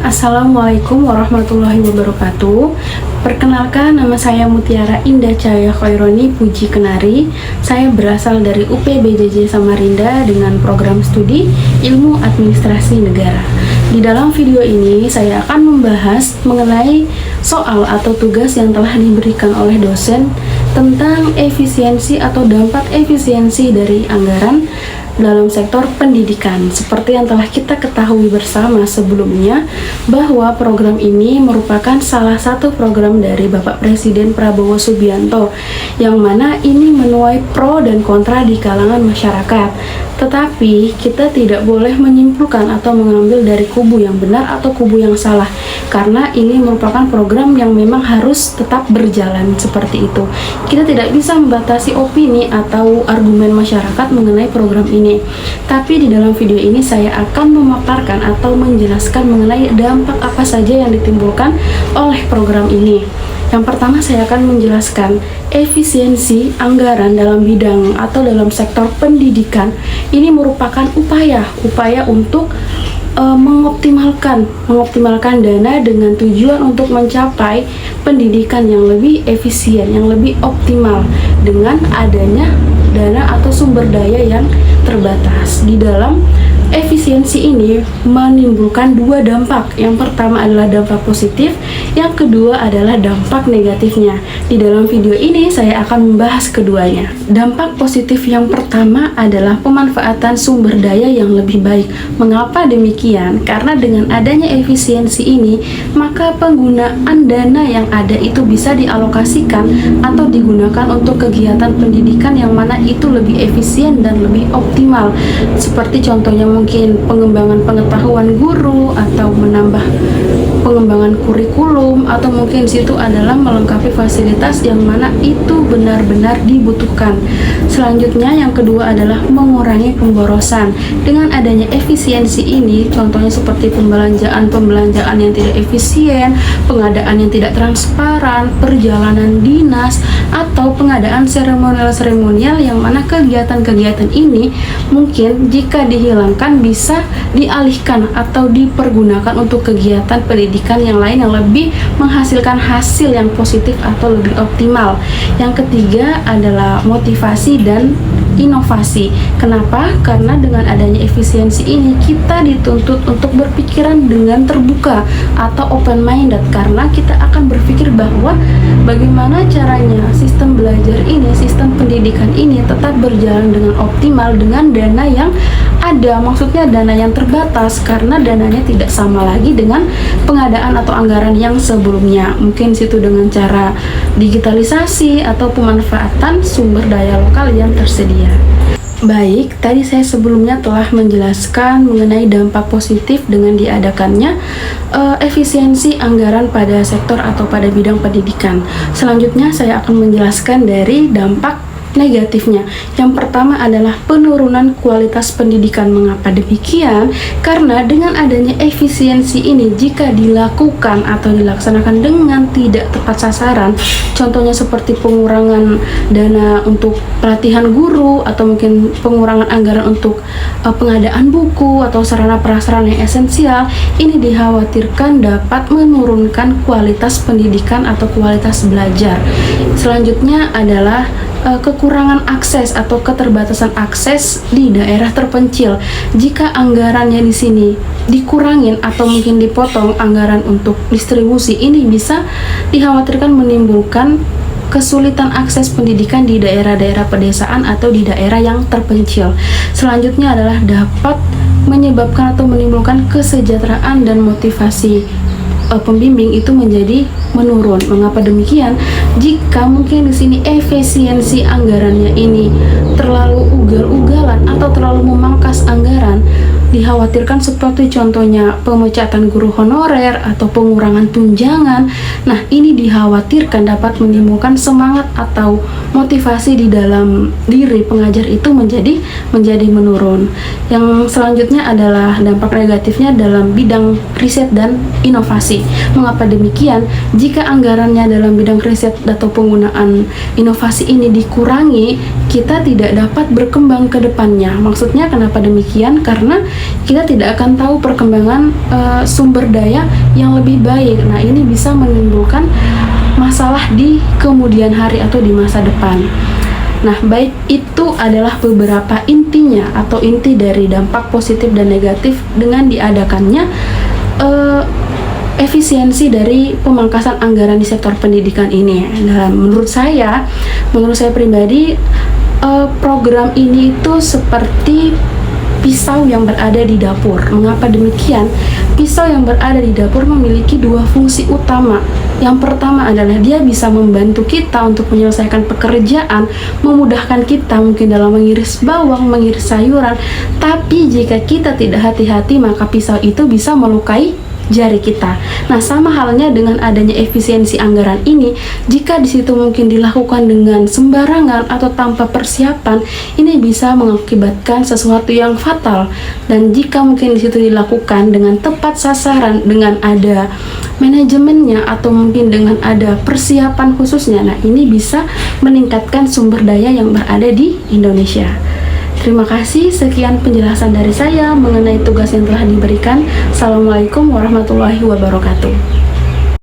Assalamualaikum warahmatullahi wabarakatuh. Perkenalkan, nama saya Mutiara Indah Cahaya Khaironi Puji Kenari. Saya berasal dari UPBJJ Samarinda dengan program studi Ilmu Administrasi Negara. Di dalam video ini saya akan membahas mengenai soal atau tugas yang telah diberikan oleh dosen tentang efisiensi atau dampak efisiensi dari anggaran dalam sektor pendidikan. Seperti yang telah kita ketahui bersama sebelumnya, bahwa program ini merupakan salah satu program dari Bapak Presiden Prabowo Subianto, yang mana ini menuai pro dan kontra di kalangan masyarakat. Tetapi kita tidak boleh menyimpulkan atau mengambil dari kubu yang benar atau kubu yang salah, karena ini merupakan program yang memang harus tetap berjalan seperti itu. Kita tidak bisa membatasi opini atau argumen masyarakat mengenai program ini. Tapi di dalam video ini saya akan memaparkan atau menjelaskan mengenai dampak apa saja yang ditimbulkan oleh program ini. Yang pertama, saya akan menjelaskan efisiensi anggaran dalam bidang atau dalam sektor pendidikan. Ini merupakan upaya untuk mengoptimalkan dana dengan tujuan untuk mencapai pendidikan yang lebih efisien, yang lebih optimal dengan adanya dana atau sumber daya yang terbatas. Di dalam efisiensi ini menimbulkan dua dampak. Yang pertama adalah dampak positif, yang kedua adalah dampak negatifnya. Di dalam video ini saya akan membahas keduanya. Dampak positif yang pertama adalah pemanfaatan sumber daya yang lebih baik. Mengapa demikian? Karena dengan adanya efisiensi ini, maka penggunaan dana yang ada itu bisa dialokasikan atau digunakan untuk kegiatan pendidikan yang mana itu lebih efisien dan lebih optimal. Seperti contohnya mungkin pengembangan pengetahuan guru, atau menambah pengembangan kurikulum, atau mungkin situ adalah melengkapi fasilitas yang mana itu benar-benar dibutuhkan. Selanjutnya yang kedua adalah mengurangi pemborosan. Dengan adanya efisiensi ini, contohnya seperti pembelanjaan yang tidak efisien, pengadaan yang tidak transparan, perjalanan dinas, atau pengadaan seremonial yang mana kegiatan-kegiatan ini mungkin jika dihilangkan bisa dialihkan atau dipergunakan untuk kegiatan pendidikan yang lain yang lebih menghasilkan hasil yang positif atau lebih optimal. Yang ketiga adalah motivasi dan inovasi. Kenapa? Karena dengan adanya efisiensi ini kita dituntut untuk berpikiran dengan terbuka atau open minded, karena kita akan berpikir bahwa bagaimana caranya sistem belajar ini, sistem pendidikan ini tetap berjalan dengan optimal dengan dana yang ada. Maksudnya dana yang terbatas, karena dananya tidak sama lagi dengan pengadaan atau anggaran yang sebelumnya. Mungkin situ dengan cara digitalisasi atau pemanfaatan sumber daya lokal yang tersedia. Baik, tadi saya sebelumnya telah menjelaskan mengenai dampak positif dengan diadakannya efisiensi anggaran pada sektor atau pada bidang pendidikan. Selanjutnya saya akan menjelaskan dari dampak negatifnya. Yang pertama adalah penurunan kualitas pendidikan. Mengapa demikian? Karena dengan adanya efisiensi ini, jika dilakukan atau dilaksanakan dengan tidak tepat sasaran, contohnya seperti pengurangan dana untuk pelatihan guru, atau mungkin pengurangan anggaran untuk pengadaan buku atau sarana prasarana yang esensial, ini dikhawatirkan dapat menurunkan kualitas pendidikan atau kualitas belajar. Selanjutnya adalah kekurangan akses atau keterbatasan akses di daerah terpencil. Jika anggarannya di sini dikurangin atau mungkin dipotong anggaran untuk distribusi, ini bisa dikhawatirkan menimbulkan kesulitan akses pendidikan di daerah-daerah pedesaan atau di daerah yang terpencil. Selanjutnya adalah dapat menyebabkan atau menimbulkan kesejahteraan dan motivasi pembimbing itu menjadi menurun. Mengapa demikian? Jika mungkin di sini efisiensi anggarannya ini terlalu ugal-ugalan atau terlalu memangkas anggaran, dikhawatirkan seperti contohnya pemecatan guru honorer atau pengurangan tunjangan. Nah, ini dikhawatirkan dapat menimbulkan semangat atau motivasi di dalam diri pengajar itu menjadi menurun. Yang selanjutnya adalah dampak negatifnya dalam bidang riset dan inovasi. Mengapa demikian? Jika anggarannya dalam bidang riset atau penggunaan inovasi ini dikurangi, kita tidak dapat berkembang ke depannya. Maksudnya kenapa demikian? Karena kita tidak akan tahu perkembangan sumber daya yang lebih baik. Nah, ini bisa menimbulkan masalah di kemudian hari atau di masa depan. Nah, baik itu adalah beberapa intinya atau inti dari dampak positif dan negatif dengan diadakannya efisiensi dari pemangkasan anggaran di sektor pendidikan ini. Nah, menurut saya pribadi, program ini itu seperti pisau yang berada di dapur. Mengapa demikian? Pisau yang berada di dapur memiliki dua fungsi utama. Yang pertama adalah dia bisa membantu kita untuk menyelesaikan pekerjaan, memudahkan kita mungkin dalam mengiris bawang, mengiris sayuran. Tapi jika kita tidak hati-hati, maka pisau itu bisa melukai jari kita. Nah, sama halnya dengan adanya efisiensi anggaran ini, jika di situ mungkin dilakukan dengan sembarangan atau tanpa persiapan, ini bisa mengakibatkan sesuatu yang fatal. Dan jika mungkin di situ dilakukan dengan tepat sasaran, dengan ada manajemennya atau mungkin dengan ada persiapan khususnya, nah ini bisa meningkatkan sumber daya yang berada di Indonesia. Terima kasih, sekian penjelasan dari saya mengenai tugas yang telah diberikan. Assalamualaikum warahmatullahi wabarakatuh.